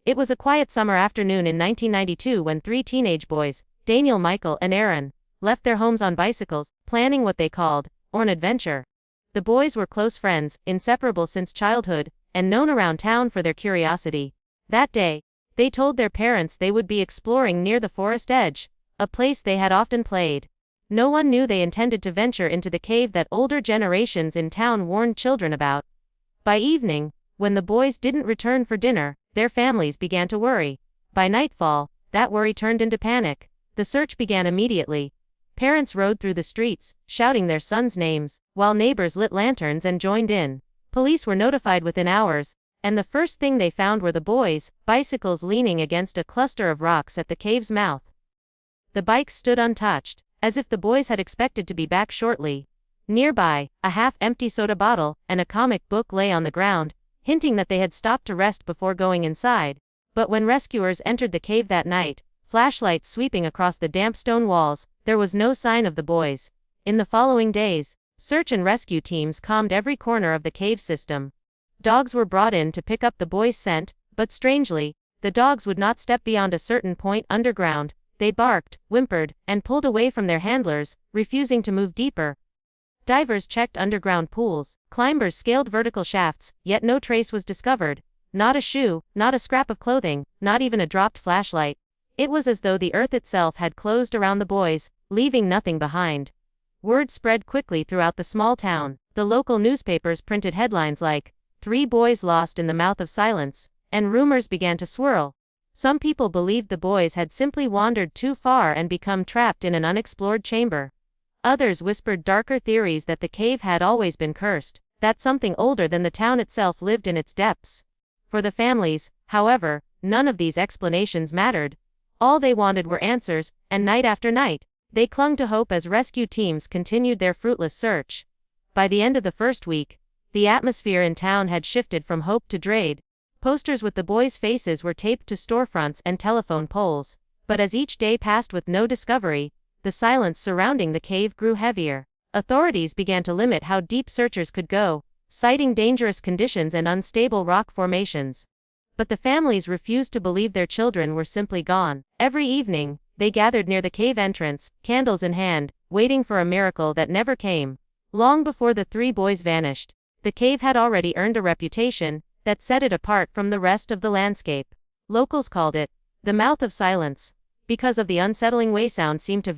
It was a quiet summer afternoon in 1992 when three teenage boys, Daniel, Michael, and Aaron, left their homes on bicycles, planning what they called an adventure. The boys were close friends, inseparable since childhood, and known around town for their curiosity. That day, they told their parents they would be exploring near the forest edge, a place they had often played. No one knew they intended to venture into the cave that older generations in town warned children about. By evening, when the boys didn't return for dinner, their families began to worry. By nightfall, that worry turned into panic. The search began immediately. Parents rode through the streets, shouting their sons' names, while neighbors lit lanterns and joined in. Police were notified within hours, and the first thing they found were the boys' bicycles leaning against a cluster of rocks at the cave's mouth. The bikes stood untouched, as if the boys had expected to be back shortly. Nearby, a half-empty soda bottle and a comic book lay on the ground, hinting that they had stopped to rest before going inside. But when rescuers entered the cave that night, flashlights sweeping across the damp stone walls, there was no sign of the boys. In the following days, search and rescue teams combed every corner of the cave system. Dogs were brought in to pick up the boys' scent, but strangely, the dogs would not step beyond a certain point underground. They barked, whimpered, and pulled away from their handlers, refusing to move deeper. Divers checked underground pools, climbers scaled vertical shafts, yet no trace was discovered. Not a shoe, not a scrap of clothing, not even a dropped flashlight. It was as though the earth itself had closed around the boys, leaving nothing behind. Word spread quickly throughout the small town. The local newspapers printed headlines like, "3 boys lost in the mouth of silence," and rumors began to swirl. Some people believed the boys had simply wandered too far and become trapped in an unexplored chamber. Others whispered darker theories that the cave had always been cursed, that something older than the town itself lived in its depths. For the families, however, none of these explanations mattered. All they wanted were answers, and night after night, they clung to hope as rescue teams continued their fruitless search. By the end of the first week, the atmosphere in town had shifted from hope to dread. Posters with the boys' faces were taped to storefronts and telephone poles. But as each day passed with no discovery, the silence surrounding the cave grew heavier. Authorities began to limit how deep searchers could go, citing dangerous conditions and unstable rock formations. But the families refused to believe their children were simply gone. Every evening, they gathered near the cave entrance, candles in hand, waiting for a miracle that never came. Long before the 3 boys vanished, the cave had already earned a reputation that set it apart from the rest of the landscape. Locals called it the mouth of silence, because of the unsettling way sound seemed to